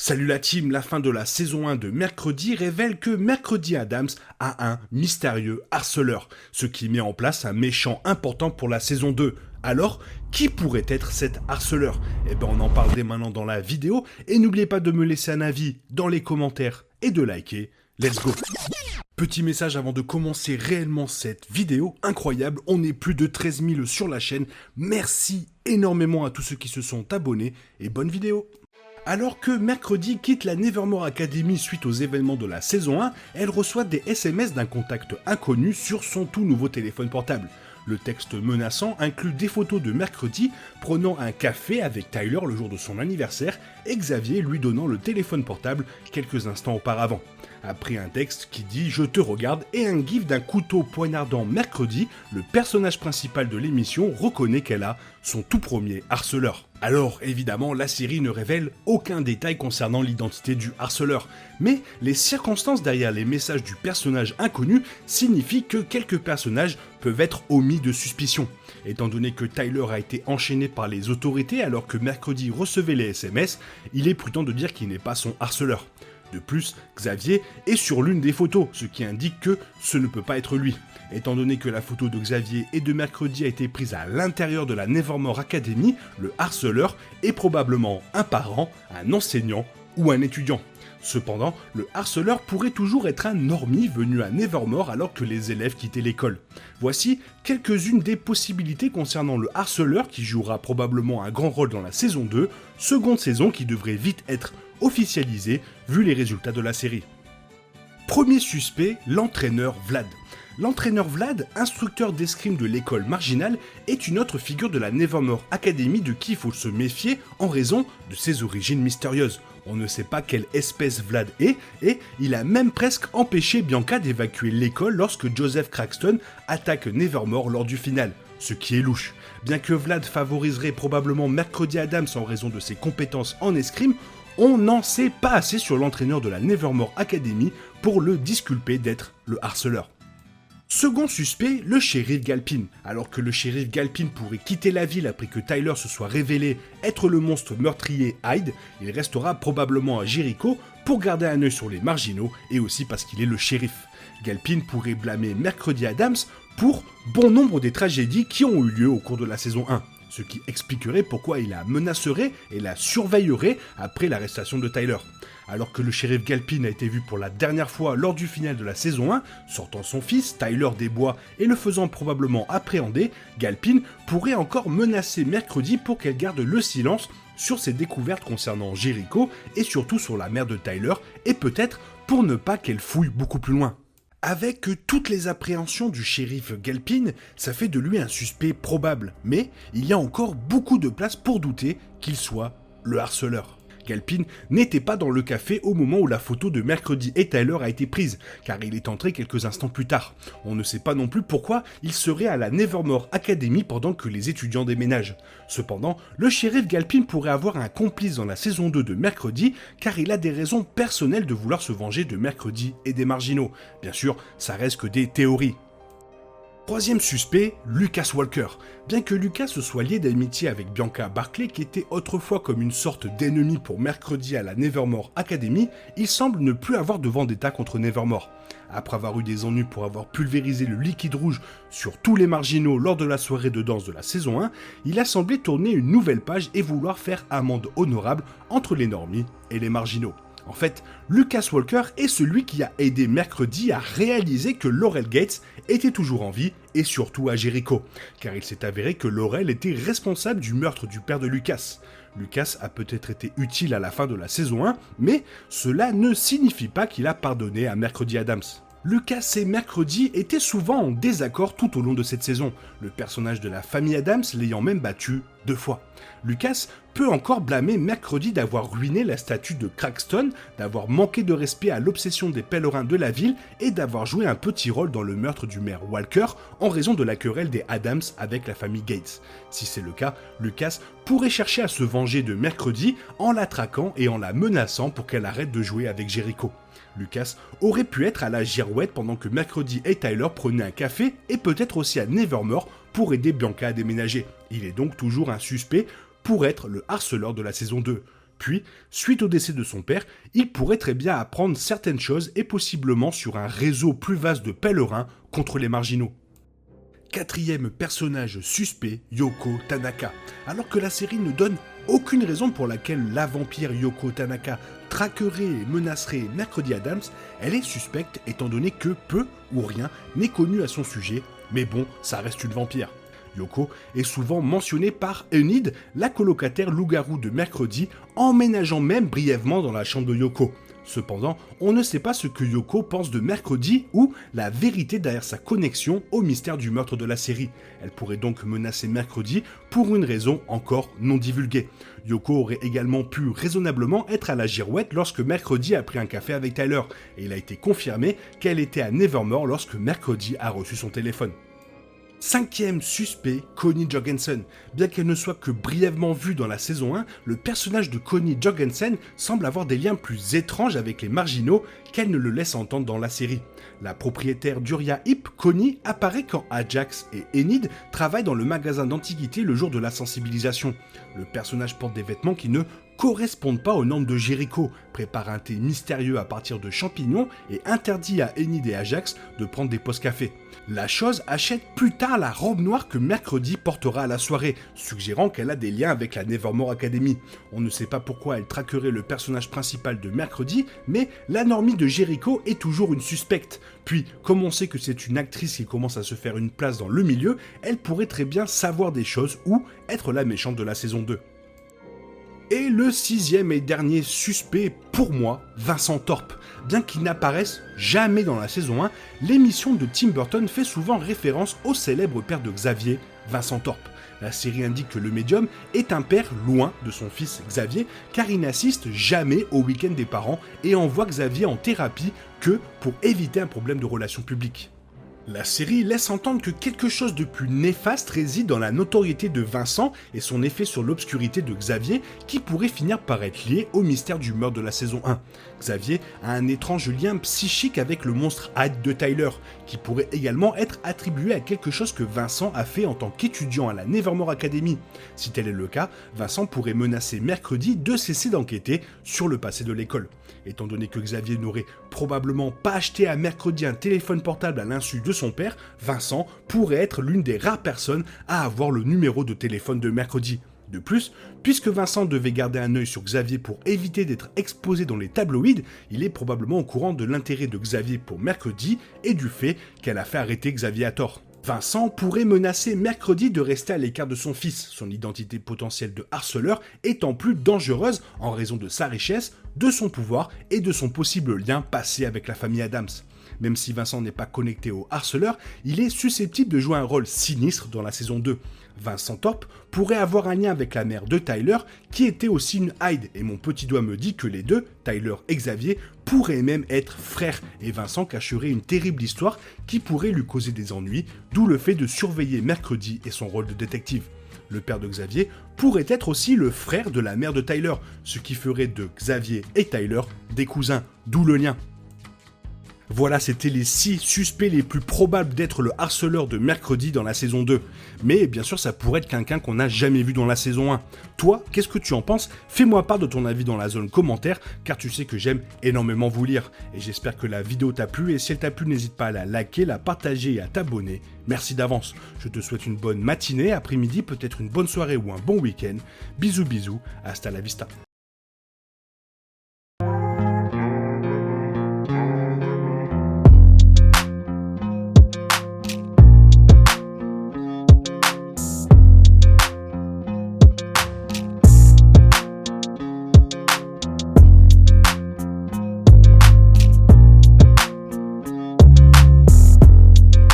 Salut la team, la fin de la saison 1 de Mercredi révèle que Mercredi Adams a un mystérieux harceleur, ce qui met en place un méchant important pour la saison 2. Alors, qui pourrait être cet harceleur? Eh ben on en parle dès maintenant dans la vidéo, et n'oubliez pas de me laisser un avis dans les commentaires et de liker. Let's go! Petit message avant de commencer réellement cette vidéo incroyable, on est plus de 13 000 sur la chaîne, merci énormément à tous ceux qui se sont abonnés, et bonne vidéo! Alors que Mercredi quitte la Nevermore Academy suite aux événements de la saison 1, elle reçoit des SMS d'un contact inconnu sur son tout nouveau téléphone portable. Le texte menaçant inclut des photos de Mercredi prenant un café avec Tyler le jour de son anniversaire et Xavier lui donnant le téléphone portable quelques instants auparavant. Après un texte qui dit « Je te regarde » et un gif d'un couteau poignardant Mercredi, le personnage principal de l'émission reconnaît qu'elle a son tout premier harceleur. Alors évidemment, la série ne révèle aucun détail concernant l'identité du harceleur, mais les circonstances derrière les messages du personnage inconnu signifient que quelques personnages peuvent être omis de suspicion. Étant donné que Tyler a été enchaîné par les autorités alors que Mercredi recevait les SMS, il est prudent de dire qu'il n'est pas son harceleur. De plus, Xavier est sur l'une des photos, ce qui indique que ce ne peut pas être lui. Étant donné que la photo de Xavier et de Mercredi a été prise à l'intérieur de la Nevermore Academy, le harceleur est probablement un parent, un enseignant ou un étudiant. Cependant, le harceleur pourrait toujours être un normie venu à Nevermore alors que les élèves quittaient l'école. Voici quelques-unes des possibilités concernant le harceleur qui jouera probablement un grand rôle dans la saison 2, seconde saison qui devrait vite être officialisée vu les résultats de la série. Premier suspect, l'entraîneur Vlad. L'entraîneur Vlad, instructeur d'escrime de l'école marginale, est une autre figure de la Nevermore Academy de qui il faut se méfier en raison de ses origines mystérieuses. On ne sait pas quelle espèce Vlad est, et il a même presque empêché Bianca d'évacuer l'école lorsque Joseph Craxton attaque Nevermore lors du final, ce qui est louche. Bien que Vlad favoriserait probablement Mercredi Adams en raison de ses compétences en escrime, on n'en sait pas assez sur l'entraîneur de la Nevermore Academy pour le disculper d'être le harceleur. Second suspect, le shérif Galpin. Alors que le shérif Galpin pourrait quitter la ville après que Tyler se soit révélé être le monstre meurtrier Hyde, il restera probablement à Jericho pour garder un œil sur les marginaux et aussi parce qu'il est le shérif. Galpin pourrait blâmer Mercredi Adams pour bon nombre des tragédies qui ont eu lieu au cours de la saison 1. Ce qui expliquerait pourquoi il la menacerait et la surveillerait après l'arrestation de Tyler. Alors que le shérif Galpin a été vu pour la dernière fois lors du final de la saison 1, sortant son fils, Tyler des bois, et le faisant probablement appréhender, Galpin pourrait encore menacer Mercredi pour qu'elle garde le silence sur ses découvertes concernant Jericho et surtout sur la mère de Tyler, et peut-être pour ne pas qu'elle fouille beaucoup plus loin. Avec toutes les appréhensions du shérif Galpin, ça fait de lui un suspect probable, mais il y a encore beaucoup de place pour douter qu'il soit le harceleur. Galpin n'était pas dans le café au moment où la photo de Mercredi et Tyler a été prise, car il est entré quelques instants plus tard. On ne sait pas non plus pourquoi il serait à la Nevermore Academy pendant que les étudiants déménagent. Cependant, le shérif Galpin pourrait avoir un complice dans la saison 2 de Mercredi, car il a des raisons personnelles de vouloir se venger de Mercredi et des marginaux. Bien sûr, ça reste que des théories. Troisième suspect, Lucas Walker. Bien que Lucas se soit lié d'amitié avec Bianca Barclay, qui était autrefois comme une sorte d'ennemi pour Mercredi à la Nevermore Academy, il semble ne plus avoir de vendetta contre Nevermore. Après avoir eu des ennuis pour avoir pulvérisé le liquide rouge sur tous les marginaux lors de la soirée de danse de la saison 1, il a semblé tourner une nouvelle page et vouloir faire amende honorable entre les normies et les marginaux. En fait, Lucas Walker est celui qui a aidé Mercredi à réaliser que Laurel Gates était toujours en vie et surtout à Jericho, car il s'est avéré que Laurel était responsable du meurtre du père de Lucas. Lucas a peut-être été utile à la fin de la saison 1, mais cela ne signifie pas qu'il a pardonné à Mercredi Adams. Lucas et Mercredi étaient souvent en désaccord tout au long de cette saison, le personnage de la famille Adams l'ayant même battu 2 fois. Lucas peut encore blâmer Mercredi d'avoir ruiné la statue de Craxton, d'avoir manqué de respect à l'obsession des pèlerins de la ville et d'avoir joué un petit rôle dans le meurtre du maire Walker en raison de la querelle des Adams avec la famille Gates. Si c'est le cas, Lucas pourrait chercher à se venger de Mercredi en la traquant et en la menaçant pour qu'elle arrête de jouer avec Jericho. Lucas aurait pu être à la girouette pendant que Mercredi et Tyler prenaient un café et peut-être aussi à Nevermore pour aider Bianca à déménager. Il est donc toujours un suspect pour être le harceleur de la saison 2. Puis, suite au décès de son père, il pourrait très bien apprendre certaines choses et possiblement sur un réseau plus vaste de pèlerins contre les marginaux. Quatrième personnage suspect, Yoko Tanaka. Alors que la série ne donne aucune raison pour laquelle la vampire Yoko Tanaka traquerait et menacerait Mercredi Adams, elle est suspecte étant donné que peu ou rien n'est connu à son sujet, mais bon, ça reste une vampire. Yoko est souvent mentionnée par Enid, la colocataire loup-garou de Mercredi, emménageant même brièvement dans la chambre de Yoko. Cependant, on ne sait pas ce que Yoko pense de Mercredi ou la vérité derrière sa connexion au mystère du meurtre de la série. Elle pourrait donc menacer Mercredi pour une raison encore non divulguée. Yoko aurait également pu raisonnablement être à la girouette lorsque Mercredi a pris un café avec Tyler, et il a été confirmé qu'elle était à Nevermore lorsque Mercredi a reçu son téléphone. Cinquième suspect, Connie Jorgensen. Bien qu'elle ne soit que brièvement vue dans la saison 1, le personnage de Connie Jorgensen semble avoir des liens plus étranges avec les marginaux qu'elle ne le laisse entendre dans la série. La propriétaire d'Uriah Heep, Connie, apparaît quand Ajax et Enid travaillent dans le magasin d'antiquités le jour de la sensibilisation. Le personnage porte des vêtements qui ne correspondent pas aux normes de Jericho, prépare un thé mystérieux à partir de champignons et interdit à Enid et Ajax de prendre des pauses café. La chose achète plus tard la robe noire que Mercredi portera à la soirée, suggérant qu'elle a des liens avec la Nevermore Academy. On ne sait pas pourquoi elle traquerait le personnage principal de Mercredi, mais la normie de Jericho est toujours une suspecte. Puis, comme on sait que c'est une actrice qui commence à se faire une place dans le milieu, elle pourrait très bien savoir des choses ou être la méchante de la saison 2. Et le sixième et dernier suspect, pour moi, Vincent Thorpe. Bien qu'il n'apparaisse jamais dans la saison 1, l'émission de Tim Burton fait souvent référence au célèbre père de Xavier, Vincent Thorpe. La série indique que le médium est un père loin de son fils Xavier, car il n'assiste jamais au week-end des parents et envoie Xavier en thérapie que pour éviter un problème de relations publiques. La série laisse entendre que quelque chose de plus néfaste réside dans la notoriété de Vincent et son effet sur l'obscurité de Xavier qui pourrait finir par être lié au mystère du meurtre de la saison 1. Xavier a un étrange lien psychique avec le monstre Hyde de Tyler, qui pourrait également être attribué à quelque chose que Vincent a fait en tant qu'étudiant à la Nevermore Academy. Si tel est le cas, Vincent pourrait menacer Mercredi de cesser d'enquêter sur le passé de l'école. Étant donné que Xavier n'aurait probablement pas acheté à Mercredi un téléphone portable à l'insu de son père, Vincent pourrait être l'une des rares personnes à avoir le numéro de téléphone de Mercredi. De plus, puisque Vincent devait garder un œil sur Xavier pour éviter d'être exposé dans les tabloïds, il est probablement au courant de l'intérêt de Xavier pour Mercredi et du fait qu'elle a fait arrêter Xavier à tort. Vincent pourrait menacer Mercredi de rester à l'écart de son fils, son identité potentielle de harceleur étant plus dangereuse en raison de sa richesse, de son pouvoir et de son possible lien passé avec la famille Adams. Même si Vincent n'est pas connecté au harceleur, il est susceptible de jouer un rôle sinistre dans la saison 2. Vincent Thorpe pourrait avoir un lien avec la mère de Tyler, qui était aussi une Hyde, et mon petit doigt me dit que les deux, Tyler et Xavier, pourraient même être frères, et Vincent cacherait une terrible histoire qui pourrait lui causer des ennuis, d'où le fait de surveiller Mercredi et son rôle de détective. Le père de Xavier pourrait être aussi le frère de la mère de Tyler, ce qui ferait de Xavier et Tyler des cousins, d'où le lien. Voilà, c'était les 6 suspects les plus probables d'être le harceleur de Mercredi dans la saison 2. Mais bien sûr, ça pourrait être quelqu'un qu'on n'a jamais vu dans la saison 1. Toi, qu'est-ce que tu en penses? Fais-moi part de ton avis dans la zone commentaire, car tu sais que j'aime énormément vous lire. Et j'espère que la vidéo t'a plu, et si elle t'a plu, n'hésite pas à la liker, la partager et à t'abonner. Merci d'avance. Je te souhaite une bonne matinée, après-midi, peut-être une bonne soirée ou un bon week-end. Bisous bisous, hasta la vista.